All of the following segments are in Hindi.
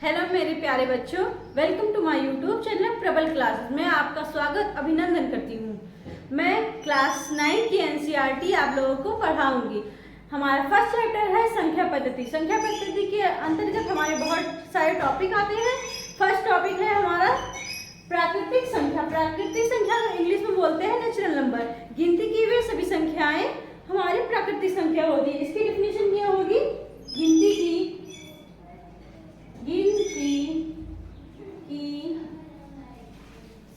हेलो मेरे प्यारे बच्चों, welcome to my YouTube channel Prabal classes. मैं आपका स्वागत अभिनंदन करती हूँ। मैं क्लास 9 की एनसीईआरटी आप लोगों को पढ़ाऊंगी। हमारा फर्स्ट चैप्टर है संख्या पद्धति। संख्या पद्धति के अंतर्गत हमारे बहुत सारे टॉपिक आते हैं। फर्स्ट टॉपिक है हमारा प्राकृतिक संख्या। प्राकृतिक संख्या इंग्लिश में बोलते हैं नेचुरल नंबर। गिनती की हुई सभी संख्याएं हमारी प्राकृतिक संख्या होती है। इसकी डिफिनेशन क्या होगी? गिनती की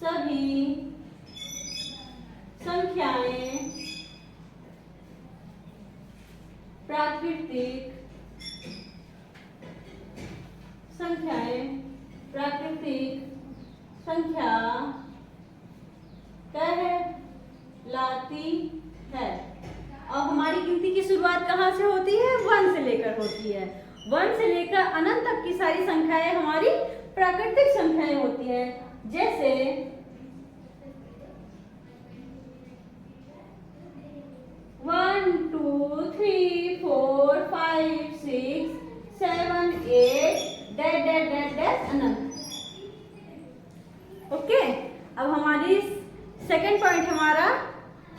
सभी संख्याएं प्राकृतिक संख्या कहलाती है। अब हमारी गिनती की शुरुआत कहाँ से होती है? 1 से लेकर होती है। 1 से लेकर अनंत तक की सारी संख्याएं हमारी प्राकृतिक संख्याएं होती हैं। जैसे 1 2 3 4 5 6 7 8 डैश डैश डैश डैश अनंत। ओके, अब हमारी सेकंड पॉइंट हमारा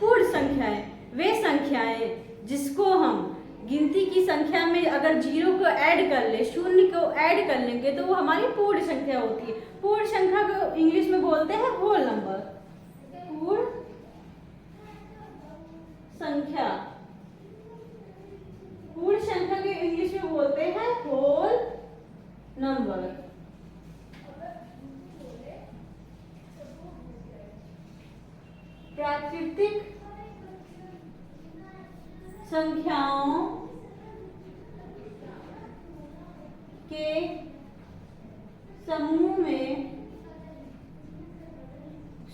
पूर्ण संख्याएं। वे संख्याएं जिसको हम गिनती की संख्या में अगर 0 को ऐड कर ले, शून्य को ऐड कर लेंगे तो वो हमारी पूर्ण संख्या होती है। पूर्ण संख्या को इंग्लिश में बोलते हैं होल नंबर। पूर्ण संख्या के इंग्लिश में बोलते हैं होल नंबर। प्राकृतिक संख्याओं के समूह में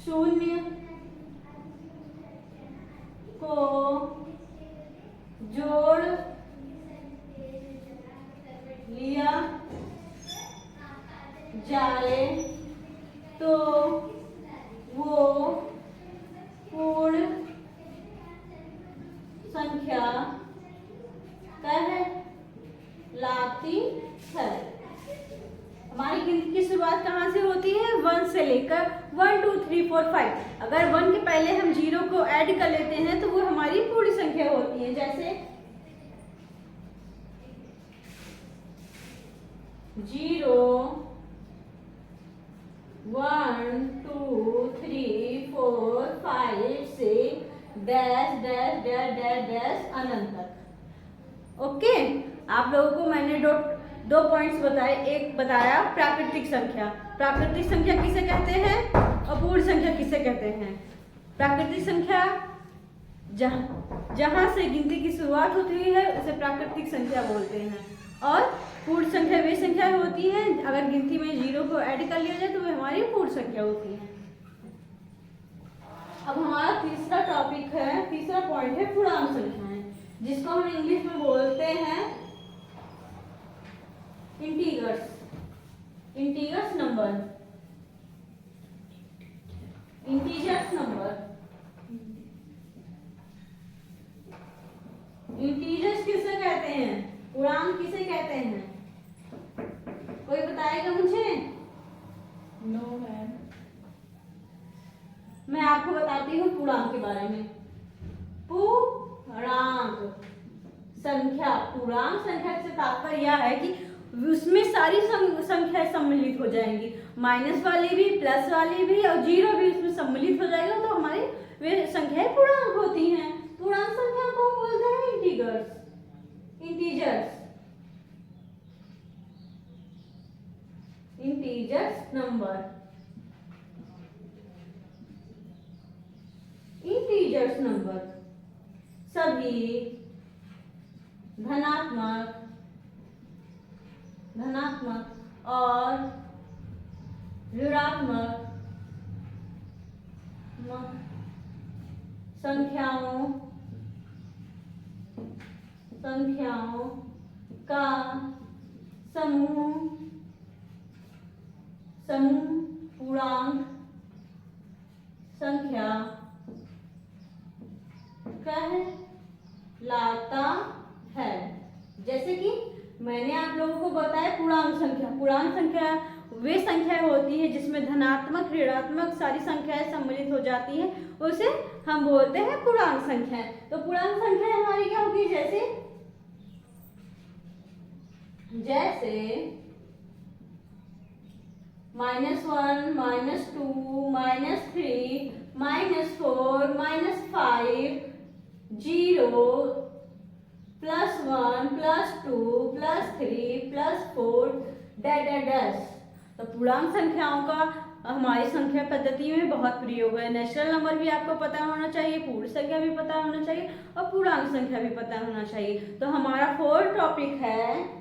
शून्य को जोड़ लिया जाए तो वो पूर्ण संख्या कहलाती है। हमारी गिनती की शुरुआत कहाँ से होती है? 1 से लेकर 1 2 3 4 5। अगर 1 के पहले हम 0 को ऐड कर लेते हैं तो वो हमारी पूर्ण संख्या होती है। जैसे 0 1 2 3 4 5 6 dash dash dash dash dash अनंत तक। ओके, आप लोगों को मैंने दो पॉइंट्स बताए। एक बताया प्राकृतिक संख्या। प्राकृतिक संख्या किसे कहते हैं और पूर्ण संख्या किसे कहते हैं? प्राकृतिक संख्या जहां से गिनती की शुरुआत होती है उसे प्राकृतिक संख्या बोलते हैं। और पूर्ण संख्या वे संख्या होती है अगर गिनती में 0 को ऐड कर लिया जाए तो वे हमारी पूर्ण संख्या होती है। अब हमारा तीसरा टॉपिक है, तीसरा पॉइंट है पूर्णांक संख्याएं, जिसको हम इंग्लिश में बोलते हैं इंटीजर्स नंबर। इंटीजर्स किसे कहते हैं? पूर्णांक किसे कहते हैं? कोई बताएगा मुझे? No ma'am. मैं आपको बताती हूँ पूर्णांक के बारे में। पूर्णांक संख्या से तात्पर्य यह है कि उसमें सारी संख्या सम्मिलित हो जाएंगी। माइनस वाली भी, प्लस वाली भी और 0 भी उसमें सम्मिलित हो जाएगा तो हमारी वे संख्याएं पूर्णांक होती हैं। पूर्णांक संख्या को बोलते हैं इंटीजर्स नंबर सभी धनात्मक और ऋणात्मक संख्याओं का समूह पूर्णांक संख्या कहलाता है। जैसे कि मैंने आप लोगों को बताया पूर्णांक संख्या। पूर्णांक संख्या वे संख्याएं होती है जिसमें धनात्मक ऋणात्मक सारी संख्याएं सम्मिलित हो जाती है, उसे हम बोलते हैं पूर्णांक संख्याएं। तो पूर्णांक संख्या हमारी क्या होगी, जैसे -1, -2, -3, -4, -5, 0, +1, +2, +3, +4 डैश। तो पूर्णांक संख्याओं का हमारी संख्या पद्धति में बहुत प्रयोग है। नेचुरल नंबर भी आपको पता होना चाहिए, पूर्ण संख्या भी पता होना चाहिए और पूर्णांक संख्या भी पता होना चाहिए। तो हमारा 4th टॉपिक है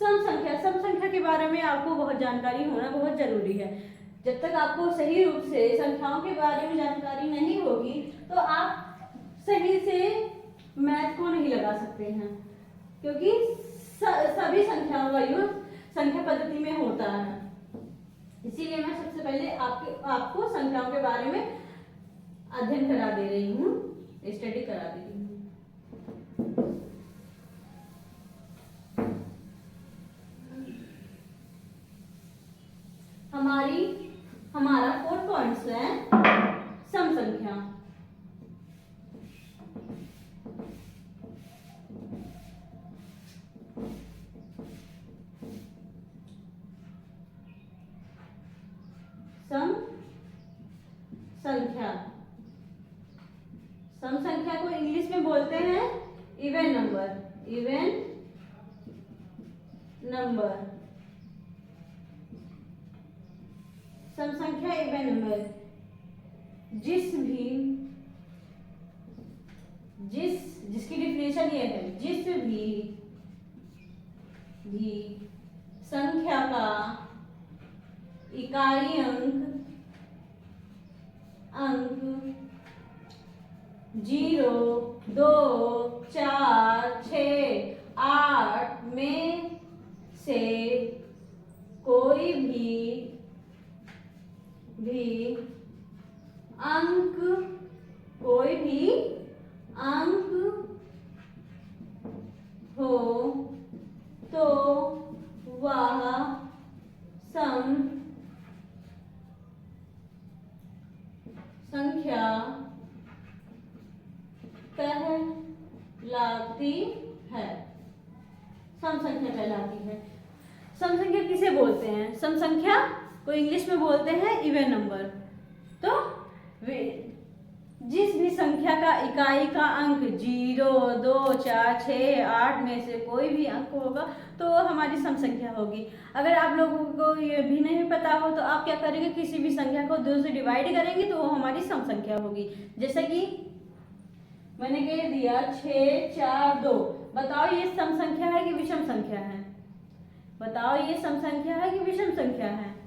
सम संख्या। सम संख्या के बारे में आपको बहुत जानकारी होना बहुत जरूरी है। जब तक आपको सही रूप से संख्याओं के बारे में जानकारी नहीं होगी तो आप सही से मैथ को नहीं लगा सकते हैं, क्योंकि सभी संख्याओं का यूज संख्या पद्धति में होता है। इसीलिए मैं सबसे पहले आपको संख्याओं के बारे में अध्ययन करा दे रही हूँ, स्टडी करा दे रही हूँ। हमारा 4 पॉइंट्स है सम संख्या। सम संख्या को इंग्लिश में बोलते हैं इवन नंबर। सम संख्या इवन नंबर जिसकी डिफिनेशन ये है, जिस भी संख्या का इकाई अंक 0, 2, 4, 6, 8 में से कोई भी अंक हो तो वह सम संख्या कहलाती है। सम संख्या कहलाती है। सम संख्या किसे बोलते हैं? सम संख्या को इंग्लिश में बोलते हैं इवन नंबर। तो जिस भी संख्या का इकाई का अंक 0, 2, 4, 6, 8 में से कोई भी अंक होगा तो वो हमारी सम संख्या होगी। अगर आप लोगों को ये भी नहीं पता हो तो आप क्या करेंगे, किसी भी संख्या को 2 से डिवाइड करेंगे तो वो हमारी सम संख्या होगी। जैसे कि मैंने कह दिया 6, 4, 2। बताओ ये सम संख्या है कि विषम संख्या है? बताओ ये सम संख्या है कि विषम संख्या है?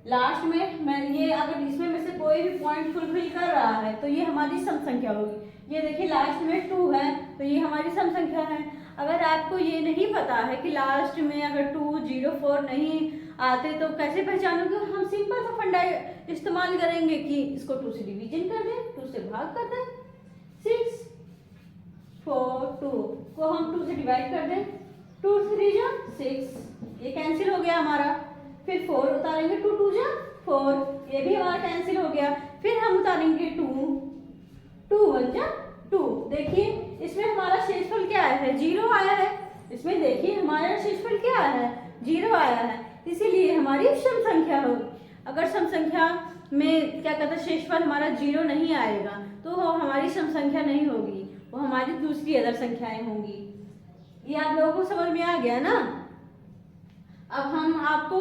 लास्ट में मैं ये अगर इसमें में से कोई भी पॉइंट फुलफिल कर रहा है तो ये हमारी सम संख्या होगी। ये देखिए लास्ट में 2 है तो ये हमारी सम संख्या है। अगर आपको ये नहीं पता है कि लास्ट में अगर 2, 0, 4 नहीं आते तो कैसे पहचानोगे? हम सिंपल सा फंडा इस्तेमाल करेंगे कि इसको 2 से डिवीजन कर दें, 2 से भाग कर दें। 6, 4, 2 को हम 2 से डिवाइड कर दें, 2 3 जा 6, ये कैंसिल हो गया हमारा। फिर 4 उतारेंगे, 2 2 जा 4, ये भी हमारा कैंसिल हो गया। फिर हम उतारेंगे 2, 2 1 जा 2। देखिए इसमें हमारा शेषफल क्या आया है? 0 आया है। इसमें देखिए हमारा शेषफल क्या आया है? 0 आया है। इसीलिए हमारी सम संख्या होगी। अगर सम संख्या में क्या कहते हैं शेषफल हमारा 0 नहीं आएगा तो वो हमारी सम संख्या नहीं होगी, वो हमारी दूसरी अदर संख्याएं होंगी। ये आप लोगों को समझ में आ गया ना? अब हम आपको